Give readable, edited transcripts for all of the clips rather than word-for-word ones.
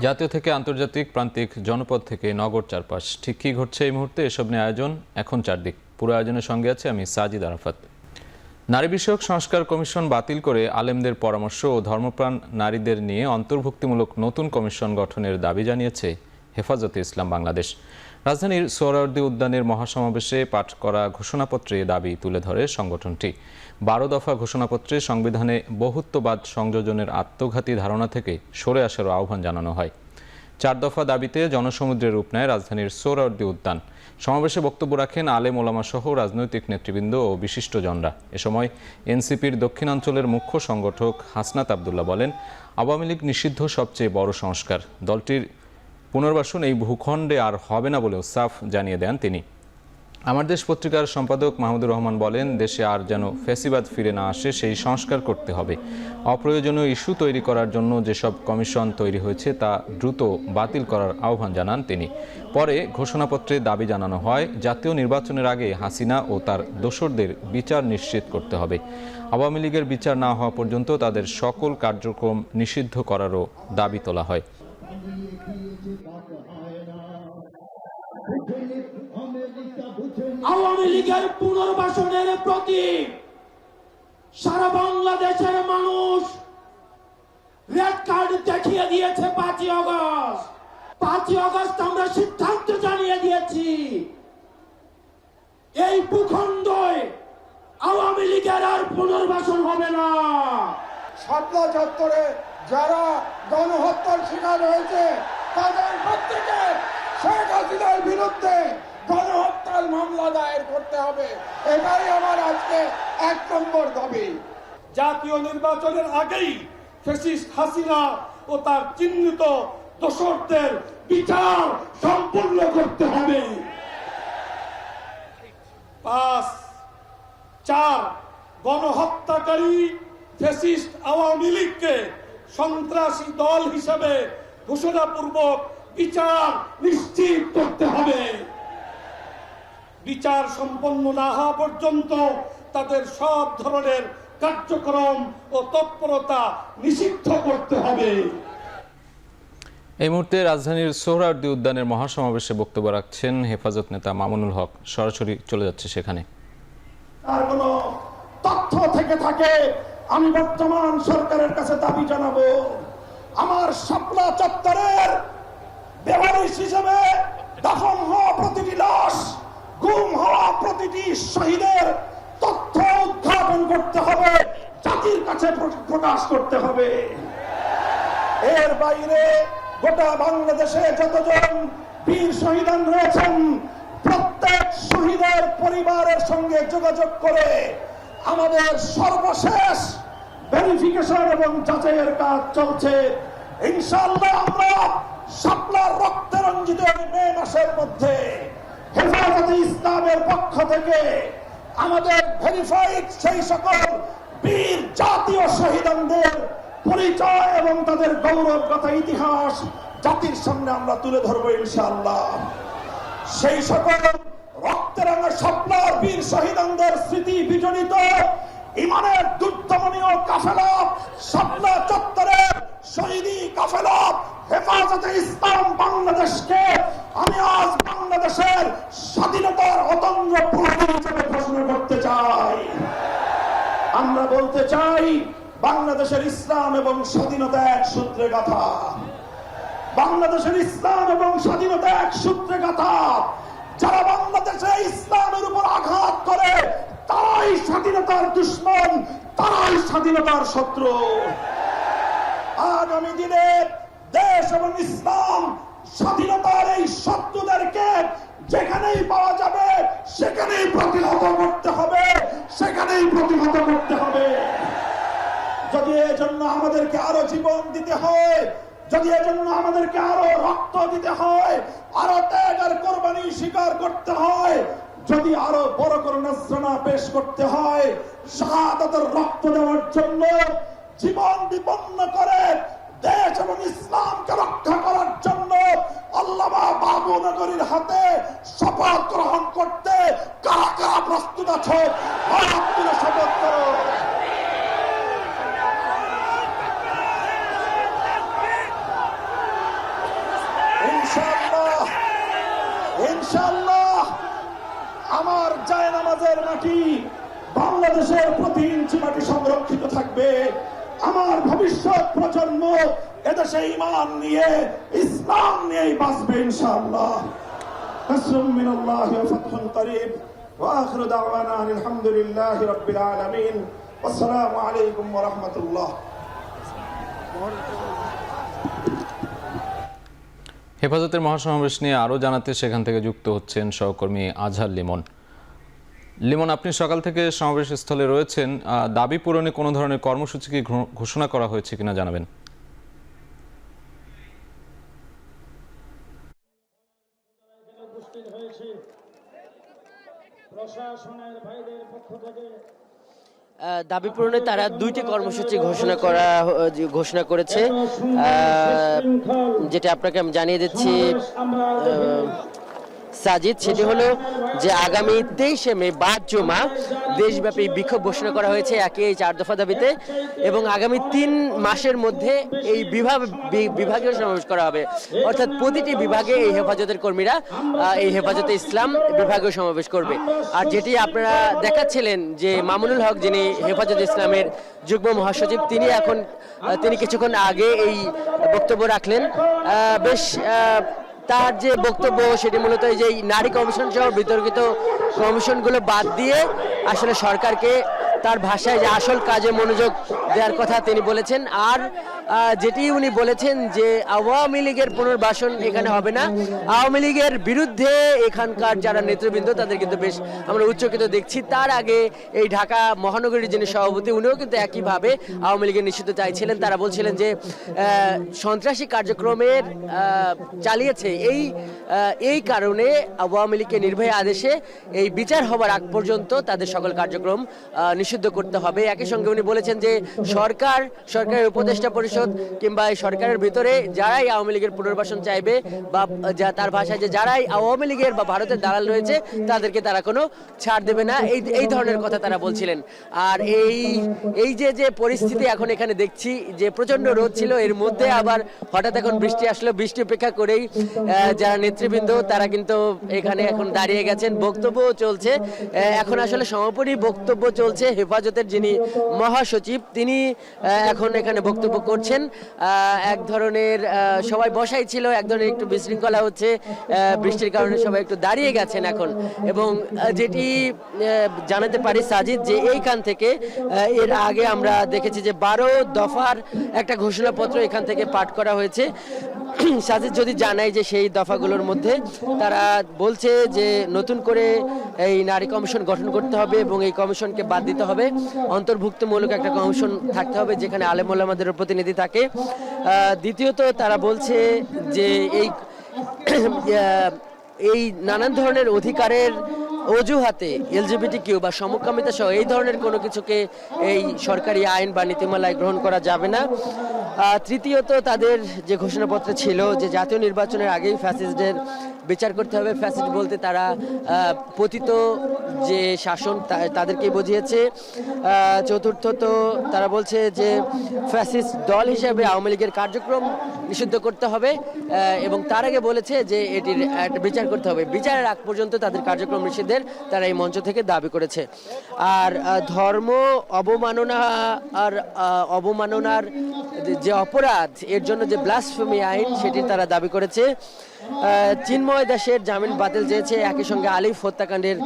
জাতীয় থেকে আন্তর্জাতিক, প্রান্তিক, জনপদ থেকে নগর চারপাশ, ঠিক কী ঘটছে এই মুহূর্তে এসব নিয়ে আয়োজন এখন চারদিক। পুরো আয়োজনের সঙ্গে আছে আমি সাজিদ আরাফাত। নারী বিষয়ক সংস্কার কমিশন বাতিল করে আলেমদের পরামর্শ ও ধর্মপ্রাণ নারীদের নিয়ে অন্তর্ভুক্তিমূলক নতুন কমিশন গঠনের দাবি জানিয়েছে হেফাজতে ইসলাম বাংলাদেশ। রাজধানীর সোহরাওয়ার্দী উদ্যানের মহাসমাবেশে পাঠ করা ঘোষণাপত্রে দাবি তুলে ধরে সংগঠনটি। 12 দফা ঘোষণাপত্রে সংবিধানে বহুত্ববাদ সংযোজনের আত্মঘাতী ধারণা থেকে সরে আসারও আহ্বান জানানো হয়। 4 দফা দাবিতে জনসমুদ্রের রূপ নেয় রাজধানীর সোহরাওয়ার্দী উদ্যান। সমাবেশে বক্তব্য রাখেন আলেম ওলামা সহ রাজনৈতিক নেতৃবৃন্দ ও বিশিষ্টজনরা। এ সময় এনসিপির দক্ষিণাঞ্চলের মুখ্য সংগঠক হাসনাত আবদুল্লাহ বলেন, আওয়ামী লীগ নিষিদ্ধ সবচেয়ে বড় সংস্কার। দলটির পুনর্বাসন এই ভূখণ্ডে আর হবে না বলেও সাফ জানিয়ে দেন তিনি। আমার দেশ পত্রিকার সম্পাদক মাহমুদুর রহমান বলেন, দেশে আর যেন ফ্যাসিবাদ ফিরে না আসে সেই সংস্কার করতে হবে। অপ্রয়োজনীয় ইস্যু তৈরি করার জন্য যেসব কমিশন তৈরি হয়েছে তা দ্রুত বাতিল করার আহ্বান জানান তিনি। পরে ঘোষণাপত্রে দাবি জানানো হয়, জাতীয় নির্বাচনের আগে হাসিনা ও তার দোসরদের বিচার নিশ্চিত করতে হবে। আওয়ামী লীগের বিচার না হওয়া পর্যন্ত তাদের সকল কার্যক্রম নিষিদ্ধ করারও দাবি তোলা হয়। আওয়ামী লীগের পুনর্বাসনের প্রতি সারা বাংলাদেশের মানুষ রেড কার্ড দেখিয়ে দিয়েছে। 5ই আগস্ট আমরা সিদ্ধান্ত জানিয়ে দিয়েছি, এই ভূখণ্ডে আওয়ামী লীগের আর পুনর্বাসন হবে না। শাপলা চত্বরে যারা গণহত্যার শিকার হয়েছে তাদের প্রত্যেকে শেখ হাসিনার বিরুদ্ধে গণহত্যার মামলা দায়ের করতে হবে। এটাই আমার আজকে 1 নম্বর দাবি। জাতীয় নির্বাচনের আগেই ফ্যাসিস্ট হাসিনা ও তার চিহ্নিত দোসরদের বিচার সম্পূর্ণ করতে হবে। 4 গণহত্যাকারী ফ্যাসিস্ট আওয়ামী লীগকে সন্ত্রাসী দল হিসেবে ঘোষণাপূর্বক বিচার নিশ্চিত করতে হবে। বিচার সম্পন্ন না হওয়া পর্যন্ত তাদের সব ধরনের কার্যক্রম ও তৎপরতা নিষিদ্ধ করতে হবে। এই মুহূর্তে রাজধানীর সোহরাওয়ার্দী উদ্যানের মহাসমাবেশে বক্তব্য রাখছেন হেফাজত নেতা মামুনুল হক। সরাসরি চলে যাচ্ছে সেখানে। আর কোনো তথ্য থেকে থাকে আমি বর্তমান সরকারের কাছে দাবি জানাবো, আমার শাপলা চত্বরের বেওয়ারিশ হিসেবে দাফন হওয়া প্রতিটি লাশ, গুম হওয়া প্রতিটি শহীদের তথ্য উদ্ঘাটন করতে হবে, জাতির কাছে প্রকাশ করতে হবে। এর বাইরে গোটা বাংলাদেশে যতজন বীর শহীদান রয়েছেন প্রত্যেক শহীদের পরিবারের সঙ্গে যোগাযোগ করে আমাদের সর্বশেষ ভেরিফিকেশন এবং যাচাইয়ের কাজ চলছে। ইনশাআল্লাহ আমরা শাপলার রক্তে রঞ্জিত মে মাসের মধ্যে হেফাজতে ইসলামের পক্ষ থেকে আমাদের ভেরিফাইড সেই সকল বীর জাতীয় শহীদদের পরিচয় এবং তাদের গৌরবগাথা ইতিহাস জাতির সামনে আমরা তুলে ধরবো ইনশাআল্লাহ। সেই সকল রক্তরাঙা শাপলার বীর শহীদদের স্মৃতি বিজড়িত ইমানের দুর্দমনীয় কাফেলা, শাপলা চত্বরের শহীদি কাফেলা হেফাজতে ইসলাম বাংলাদেশকে আমি আজ বাংলাদেশের স্বাধীনতার অতন্দ্র প্রহরী হিসেবে ঘোষণা করতে চাই। আমরা বলতে চাই, বাংলাদেশের ইসলাম এবং স্বাধীনতা এক সূত্রে গাথা। বাংলাদেশের ইসলাম এবং স্বাধীনতা এক সূত্রে গাথা। যারা বাংলাদেশে ইসলামের উপর আঘাত করে তারাই স্বাধীনতার দুশ্মন, তারাই স্বাধীনতার শত্রু। আগামী দিনে দেশ এবং ইসলাম স্বাধীনতার এই শত্রুদেরকে যেখানেই পাওয়া যাবে সেখানেই প্রতিহত করতে হবে, সেখানেই প্রতিহত করতে হবে। যদি এজন্য আমাদেরকে আরো জীবন দিতে হয়, যদি এজন্য আমাদেরকে আরো রক্ত দিতে হয়, আরো ত্যাগ আর কোরবানি স্বীকার করতে হয়, যদি আরো বড় করে নজরানা পেশ করতে হয়, শাহাদাতের রক্ত দেওয়ার জন্য জীবন বিপন্ন করে দেশ এবং ইসলামকে রক্ষা করার জন্য আল্লামা বাবু নগরীর হাতে শপথ গ্রহণ করতে কারা কারা প্রস্তুত আছে? শপথ করো। ইনশাআল্লাহ ইনশাআল্লাহ আমার জায়নামাজের মাটি, বাংলাদেশের প্রতি ইঞ্চি মাটি সংরক্ষিত থাকবে। আমার ভবিষ্যৎ প্রজন্ম এদেশে ঈমান নিয়ে, ইসলাম নিয়েই বাঁচবে ইনশাআল্লাহ। নাসরুম মিনাল্লাহি ওয়া ফাতহুন করিব ওয়া আখিরু দাওয়ানা আলহামদুলিল্লাহি রাব্বিল আলামিন। আসসালামু আলাইকুম ওয়া রাহমাতুল্লাহ। হেফাজতের মহাসমাবেশ নিয়ে আরও জানাতে সেখান থেকে যুক্ত হচ্ছেন সহকর্মী আজহার লিমন। লিমন, আপনি সকাল থেকে সমাবেশ স্থলে রয়েছেন, দাবি পূরণে কোনো ধরনের কর্মসূচি কি ঘোষণা করা হয়েছে কিনা জানাবেন? দাবি পূরণে তারা দুইটি কর্মসূচি ঘোষণা করেছে, যেটা আপনাকে আমি জানিয়ে দিচ্ছি সাজিদ। সেটি হলো যে আগামী 23শে মে বাদ জুমা দেশব্যাপী বিক্ষোভ ঘোষণা করা হয়েছে এই 4 দফা দাবিতে, এবং আগামী 3 মাসের মধ্যে এই বিভাগীয় সমাবেশ করা হবে। অর্থাৎ প্রতিটি বিভাগে এই হেফাজতের কর্মীরা এই হেফাজতে ইসলাম বিভাগীয় সমাবেশ করবে। আর যেটি আপনারা দেখাচ্ছিলেন যে মামুনুল হক, যিনি হেফাজতে ইসলামের যুগ্ম মহাসচিব, তিনি কিছুক্ষণ আগে এই বক্তব্য রাখলেন। তার যে বক্তব্য সেটি মূলত এই যে নারী কমিশন সহ বিতর্কিত কমিশনগুলো বাদ দিয়ে আসলে সরকারকে তার ভাষায় যে আসল কাজে মনোযোগ দেওয়ার কথা তিনি বলেছেন। আর যেটি উনি বলেছেন যে আওয়ামী লীগের পুনর্বাসন এখানে হবে না, আওয়ামী লীগের বিরুদ্ধে এখানকার যারা নেতৃবৃন্দ তাদের কিন্তু বেশ আমরা উচ্চকিত দেখছি। তার আগে এই ঢাকা মহানগরীর যিনি সভাপতি, উনিও কিন্তু একইভাবে আওয়ামী লীগের নিষিদ্ধ চাইছিলেন। তারা বলছিলেন যে সন্ত্রাসী কার্যক্রমের চালিয়েছে, এই কারণে আওয়ামী লীগকে নির্বাহী আদেশে এই বিচার হবার আগ পর্যন্ত তাদের সকল কার্যক্রম নিষিদ্ধ করতে হবে। একই সঙ্গে উনি বলেছেন যে সরকারের উপদেষ্টা পরিষদ কিংবা এই সরকারের ভিতরে যারাই আওয়ামী লীগের পুনর্বাসন চাইবে, বা তার ভাষায় যে যারাই আওয়ামী লীগের বা ভারতের দালাল রয়েছে তাদেরকে তারা কোনো ছাড় দেবে না, এই ধরনের কথা তারা বলছিলেন। আর এই যে পরিস্থিতি এখন এখানে দেখছি যে প্রচন্ড রোদ ছিল, এর মধ্যে আবার হঠাৎ এখন বৃষ্টি আসলো। বৃষ্টি উপেক্ষা করেই যারা নেতৃবৃন্দ তারা কিন্তু এখানে এখন দাঁড়িয়ে গেছেন, বক্তব্য চলছে। এখন আসলে সমাপনী বক্তব্য চলছে। হেফাজতের যিনি মহাসচিব তিনি এখন এখানে বক্তব্য করছেন। এক ধরনের সবাই বসাই ছিল, এক ধরনের একটু বিশৃঙ্খলা হচ্ছে, বৃষ্টির কারণে সবাই একটু দাঁড়িয়ে গেছেন এখন। এবং যেটি জানাতে পারি সাজিদ, যে এইখান থেকে এর আগে আমরা দেখেছি যে 12 দফার একটা ঘোষণাপত্র এখান থেকে পাঠ করা হয়েছে। সাজিদ যদি জানাই যে সেই দফাগুলোর মধ্যে তারা বলছে যে নতুন করে এই নারী কমিশন গঠন করতে হবে এবং এই কমিশনকে বাদ দিতে হবে, অন্তর্ভুক্তমূলক একটা কমিশন থাকতে হবে যেখানে আলেম ওলামাদের প্রতিনিধি থাকে। দ্বিতীয়ত তারা বলছে যে এই নানান ধরনের অধিকারের অজুহাতে LGBTQ বা সমকামিতা সহ এই ধরনের কোনো কিছুকে এই সরকারি আইন বা নীতিমালায় গ্রহণ করা যাবে না। তৃতীয়ত তাদের যে ঘোষণাপত্র ছিল যে জাতীয় নির্বাচনের আগেই ফ্যাসিস্টদের বিচার করতে হবে। ফ্যাসিস্ট বলতে তারা পতিত যে শাসন তাদেরকেই বুঝিয়েছে। চতুর্থত তারা বলছে যে ফ্যাসিস্ট দল হিসেবে আওয়ামী লীগের কার্যক্রম নিষিদ্ধ করতে হবে, এবং তার আগে বলেছে যে এটির একটা বিচার করতে হবে। বিচারের আগ পর্যন্ত তাদের কার্যক্রম নিষিদ্ধের তারা এই মঞ্চ থেকে দাবি করেছে। আর ধর্ম অবমাননার যে অপরাধ, এর জন্য যে ব্লাসফেমি আইন সেটি তারা দাবি করেছে। চিন্ময় দাসের জামিন বাতিল চেয়েছে। একই সঙ্গে আলিফ হত্যাকাণ্ডের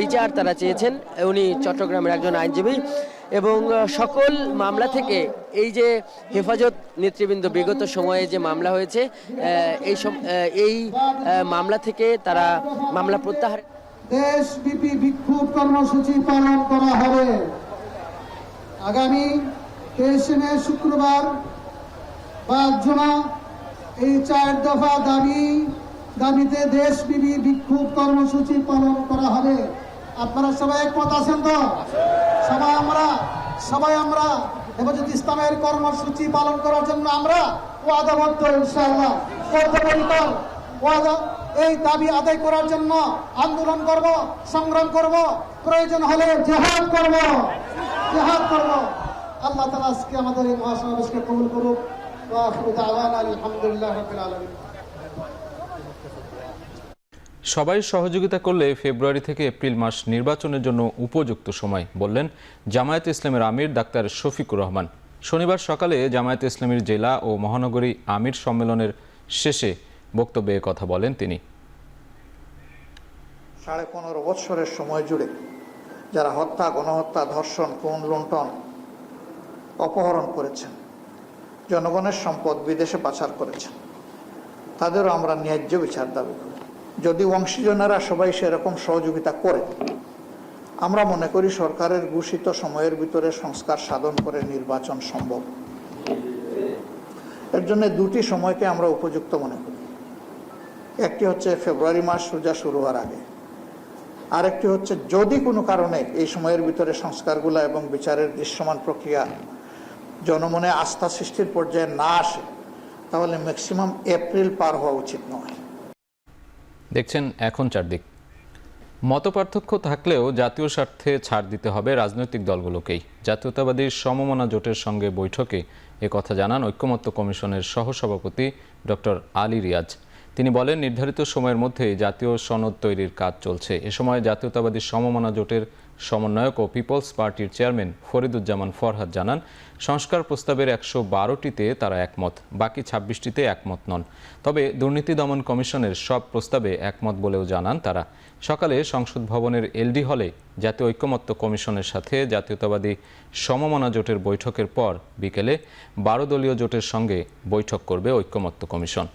বিচার তারা চেয়েছেন। উনি চট্টগ্রামের একজন আইনজীবী। এবং সকল মামলা থেকে এই যে হেফাজত নেতৃবৃন্দ বিগত সময়ে যে মামলা হয়েছে এই মামলা থেকে তারা মামলা প্রত্যাহার। দেশব্যাপী বিক্ষোভ কর্মসূচি পালন করা হবে। আগামী 23শে মে শুক্রবার বাদ জুমা এই 4 দফা দাবিতে দেশব্যাপী বিক্ষোভ কর্মসূচি পালন করা হবে। আপনারা সবাই একমত আছেন তো? সবাই আমরা হেফাজত ইসলামের কর্মসূচি পালন করার জন্য আমরা ওয়াদাবদ্ধ, ইনশাআল্লাহ বদ্ধপরিকর। এই দাবি আদায় করার জন্য আন্দোলন করব, সংগ্রাম করব, প্রয়োজন হলে জিহাদ করব। আল্লাহ তাআলা আজকে আমাদের এই মহাসমাবেশকে কবুল করুক। ওয়া আখিরু দাওয়ানা আলহামদুলিল্লাহি রাব্বিল আলামিন। সবাই সহযোগিতা করলে ফেব্রুয়ারি থেকে এপ্রিল মাস নির্বাচনের জন্য উপযুক্ত সময় বললেন জামায়াতে ইসলামের আমির ডাক্তার শফিকুর রহমান। শনিবার সকালে জামায়াতে ইসলামীর জেলা ও মহানগরী আমির সম্মেলনের শেষে বক্তব্যে কথা বলেন তিনি। 15.5 বৎসরের সময় জুড়ে যারা হত্যা, গণহত্যা, ধর্ষণ, খুন, লুণ্ঠন, অপহরণ করেছেন, জনগণের সম্পদ বিদেশে পাচার করেছেন, তাদেরও আমরা ন্যায্য বিচার দাবি করি। যদি অংশীজনেরা সবাই সেরকম সহযোগিতা করে, আমরা মনে করি সরকারের ঘোষিত সময়ের ভিতরে সংস্কার সাধন করে নির্বাচন সম্ভব। এর জন্য দুটি সময়কে আমরা উপযুক্ত মনে করি। একটি হচ্ছে ফেব্রুয়ারি মাস রোজা শুরু হওয়ার আগে, আরেকটি হচ্ছে যদি কোনো কারণে এই সময়ের ভিতরে সংস্কারগুলো এবং বিচারের দৃশ্যমান প্রক্রিয়া জনমনে আস্থা সৃষ্টির পর্যায়ে না আসে, তাহলে ম্যাক্সিমাম এপ্রিল পার হওয়া উচিত নয়। দেখছেন এখন চারদিক। মতপার্থক্য থাকলেও জাতীয় স্বার্থে ছাড় দিতে হবে রাজনৈতিক দলগুলোকেই। জাতীয়তাবাদী সমমনা জোটের সঙ্গে বৈঠকে একথা জানান ঐক্যমত্য কমিশনের সহসভাপতি ডক্টর আলী রিয়াজ। তিনি বলেন, নির্ধারিত সময়ের মধ্যে জাতীয় সনদ তৈরির কাজ চলছে। এ সময় জাতীয়তাবাদী সমমনা জোটের সমন্বয়ক ও পিপলস পার্টির চেয়ারম্যান ফরিদুজ্জামান ফরহাদ জানান, সংস্কার প্রস্তাবের 112টিতে তারা একমত, বাকি 26টিতে একমত নন। তবে দুর্নীতি দমন কমিশনের সব প্রস্তাবে একমত বলেও জানান তারা। সকালে সংসদ ভবনের এলডি হলে জাতীয় ঐক্যমত্য কমিশনের সাথে জাতীয়তাবাদী সমমনা জোটের বৈঠকের পর বিকেলে 12 দলীয় জোটের সঙ্গে বৈঠক করবে ঐক্যমত্য কমিশন।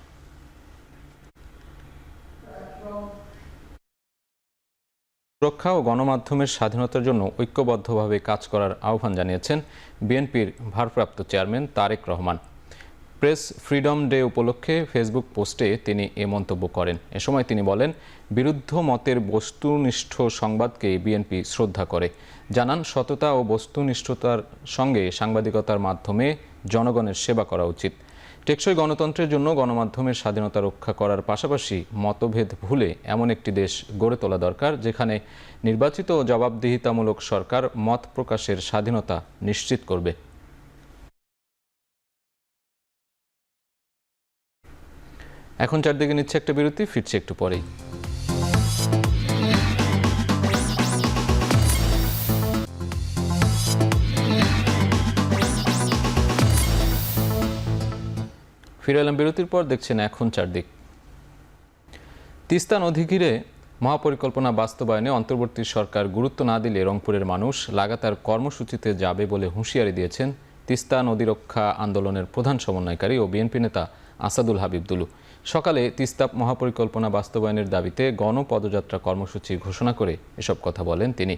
সুরক্ষা ও গণমাধ্যমের স্বাধীনতার জন্য ঐক্যবদ্ধভাবে কাজ করার আহ্বান জানিয়েছেন বিএনপির ভারপ্রাপ্ত chairman Tarique Rahman. Press freedom day উপলক্ষে ফেসবুক পোস্টে তিনি এ মন্তব্য করেন। এ সময় তিনি বলেন, বিরুদ্ধ মতের বস্তুনিষ্ঠ সংবাদকে বিএনপি শ্রদ্ধা করে। জানান, সততা ও বস্তুনিষ্ঠতার সঙ্গে সাংবাদিকতার মাধ্যমে জনগণের সেবা করা উচিত। টেকসই গণতন্ত্রের জন্য গণমাধ্যমের স্বাধীনতা রক্ষা করার পাশাপাশি মতভেদ ভুলে এমন একটি দেশ গড়ে তোলা দরকার, যেখানে নির্বাচিত ও জবাবদিহিতামূলক সরকার মত প্রকাশের স্বাধীনতা নিশ্চিত করবে। এখন চারদিকে নিচ্ছে একটা বিরতি, ফিরছে একটু পরেই। ফিরে এলাম বিরতির পর, দেখছেন এখন চারদিক। তিস্তা নদী ঘিরে মহাপরিকল্পনা বাস্তবায়নে অন্তর্বর্তী সরকার গুরুত্ব না দিলে রংপুরের মানুষ লাগাতার কর্মসূচিতে যাবে বলে হুঁশিয়ারি দিয়েছেন তিস্তা নদী রক্ষা আন্দোলনের প্রধান সমন্বয়কারী ও বিএনপি নেতা আসাদুল হাবিব দুলু। সকালে তিস্তা মহাপরিকল্পনা বাস্তবায়নের দাবিতে গণপদযাত্রা কর্মসূচি ঘোষণা করে এসব কথা বলেন তিনি।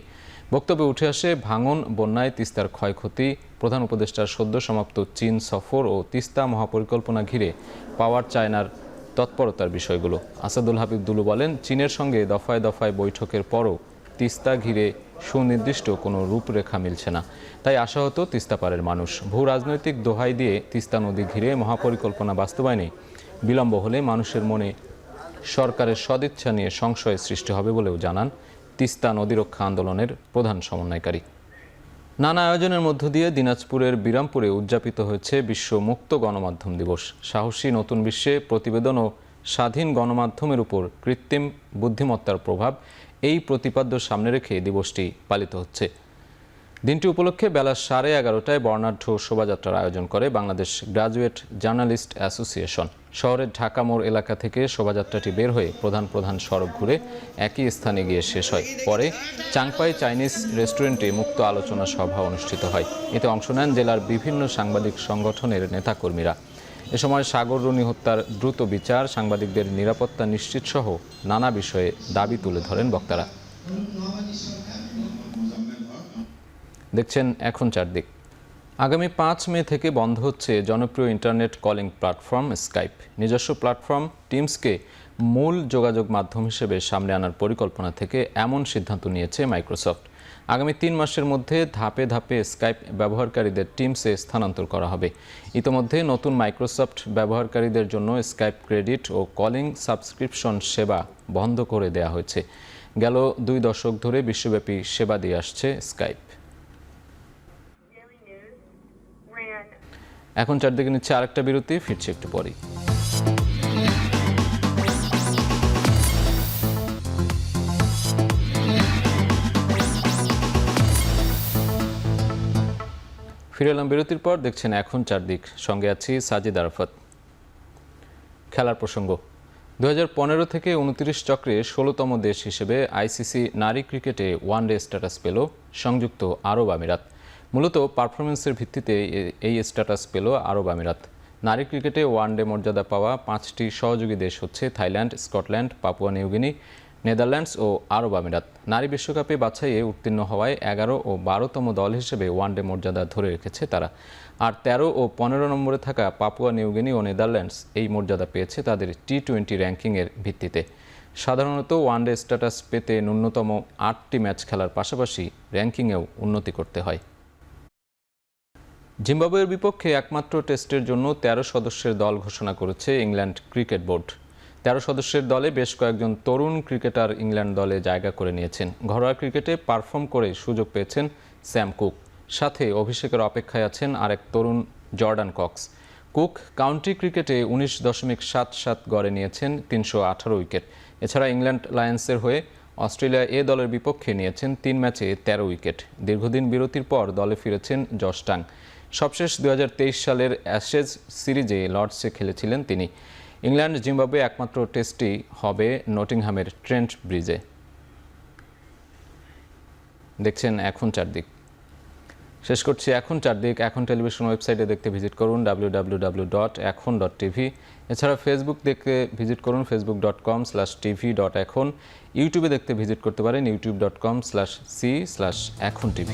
বক্তব্যে উঠে আসে ভাঙন, বন্যায় তিস্তার ক্ষয়ক্ষতি, প্রধান উপদেষ্টার সদ্য সমাপ্ত চীন সফর ও তিস্তা মহাপরিকল্পনা ঘিরে পাওয়ার চায়নার তৎপরতার বিষয়গুলো। আসাদুল হাবিব দুলু বলেন, চীনের সঙ্গে দফায় দফায় বৈঠকের পরও তিস্তা ঘিরে সুনির্দিষ্ট কোনো রূপরেখা মিলছে না। তাই আশাহত তিস্তাপাড়ের মানুষ। ভূ রাজনৈতিক দোহাই দিয়ে তিস্তা নদী ঘিরে মহাপরিকল্পনা বাস্তবায়নে বিলম্ব হলে মানুষের মনে সরকারের সদিচ্ছা নিয়ে সংশয়ের সৃষ্টি হবে বলেও জানান তিস্তা নদী রক্ষা আন্দোলনের প্রধান সমন্বয়কারী। নানা আয়োজনের মধ্য দিয়ে দিনাজপুরের বিরামপুরে উদযাপিত হয়েছে বিশ্ব মুক্ত গণমাধ্যম দিবস। সাহসী নতুন বিশ্বে প্রতিবেদন ও স্বাধীন গণমাধ্যমের উপর কৃত্রিম বুদ্ধিমত্তার প্রভাব, এই প্রতিপাদ্য সামনে রেখে দিবসটি পালিত হচ্ছে। দিনটি উপলক্ষে বেলা 11:30টায় বর্ণাঢ্য শোভাযাত্রার আয়োজন করে বাংলাদেশ গ্রাজুয়েট জার্নালিস্ট অ্যাসোসিয়েশন। শহরের ঢাকা মোড় এলাকা থেকে শোভাযাত্রাটি বের হয়ে প্রধান সড়ক ঘুরে একই স্থানে গিয়ে শেষ হয়। পরে চাংপাই চাইনিজ রেস্টুরেন্টে মুক্ত আলোচনা সভা অনুষ্ঠিত হয়। এতে অংশ নেন জেলার বিভিন্ন সাংবাদিক সংগঠনের নেতাকর্মীরা। এ সময় সাগর রুনি হত্যার দ্রুত বিচার, সাংবাদিকদের নিরাপত্তা নিশ্চিত সহ নানা বিষয়ে দাবি তুলে ধরেন বক্তারা। দেখছেন এখন চারদিক। আগামী 5 মে থেকে বন্ধ হচ্ছে জনপ্রিয় ইন্টারনেট কলিং প্ল্যাটফর্ম স্কাইপ। নিজস্ব প্ল্যাটফর্ম টিমসকে মূল যোগাযোগ মাধ্যম হিসেবে সামনে আনার পরিকল্পনা থেকে এমন সিদ্ধান্ত নিয়েছে মাইক্রোসফট। আগামী 3 মাসের মধ্যে ধাপে ধাপে স্কাইপ ব্যবহারকারীদের টিমসে স্থানান্তর করা হবে। ইতোমধ্যে নতুন মাইক্রোসফট ব্যবহারকারীদের জন্য স্কাইপ ক্রেডিট ও কলিং সাবস্ক্রিপশন সেবা বন্ধ করে দেওয়া হয়েছে। গেল 2 দশক ধরে বিশ্বব্যাপী সেবা দিয়ে আসছে স্কাইপ। এখন চারদিকে নিচ্ছে আরেকটা বিরতি, ফিরছে একটু পরেই। ফিরে এলাম বিরতির পর, দেখছেন এখন চারদিক, সঙ্গে আছি সাজিদ আরাফাত। খেলার প্রসঙ্গ, 2015 থেকে 29 চক্রে 16তম দেশ হিসেবে আইসিসি নারী ক্রিকেটে ওয়ানডে স্ট্যাটাস পেল সংযুক্ত আরব আমিরাত। মূলত পারফরমেন্সের ভিত্তিতে এই স্ট্যাটাস পেল আরব আমিরাত। নারী ক্রিকেটে ওয়ানডে মর্যাদা পাওয়া 5টি সহযোগী দেশ হচ্ছে Thailand, Scotland, Papua New Guinea, Netherlands ও আরব আমিরাত। নারী বিশ্বকাপে বাছাইয়ে উত্তীর্ণ হওয়ায় 11 ও 12তম দল হিসেবে ওয়ানডে মর্যাদা ধরে রেখেছে তারা। আর 13 ও 15 নম্বরে থাকা পাপুয়া নিউগিনি ও নেদারল্যান্ডস এই মর্যাদা পেয়েছে তাদের টি-20 র্যাঙ্কিংয়ের ভিত্তিতে। সাধারণত ওয়ানডে স্ট্যাটাস পেতে ন্যূনতম 8টি ম্যাচ খেলার পাশাপাশি র্যাঙ্কিংয়েও উন্নতি করতে হয়। জিম্বাবুয়ের বিপক্ষে একমাত্র টেস্টের জন্য 13 সদস্যের দল ঘোষণা করেছে ইংল্যান্ড ক্রিকেট বোর্ড। 13 সদস্যের দলে বেশ কয়েকজন তরুণ ক্রিকেটার ইংল্যান্ড দলে জায়গা করে নিয়েছেন। ঘরোয়া ক্রিকেটে পারফর্ম করে সুযোগ পেয়েছেন স্যাম কুক, সাথে অভিষেকের অপেক্ষায় আছেন আরেক তরুণ জর্ডান কক্স। কুক কাউন্টি ক্রিকেটে 19.77 গড়ে নিয়েছেন 318 উইকেট। এছাড়া ইংল্যান্ড লায়ন্সের হয়ে অস্ট্রেলিয়া এ দলের বিপক্ষে নিয়েছেন 3 ম্যাচে 13 উইকেট। দীর্ঘদিন বিরতির পর দলে ফিরেছেন জশ টাং। সবশেষ 2023 সালের অ্যাশেজ সিরিজে লর্ডসে খেলেছিলেন তিনি। ইংল্যান্ড জিম্বাবুয়ে একমাত্র টেস্টই হবে নটিংহামের ট্রেন্ট ব্রিজে। দেখছেন এখন চারদিক। শেষ করছি এখন চারদিক। এখন টেলিভিশন ওয়েবসাইটে দেখতে ভিজিট করুন www.ekhon.tv। এছাড়া ফেসবুক দেখতে ভিজিট করুন facebook.com/tv.ekhon। ইউটিউবে দেখতে ভিজিট করতে পারেন youtube.com/c/ekhon tv।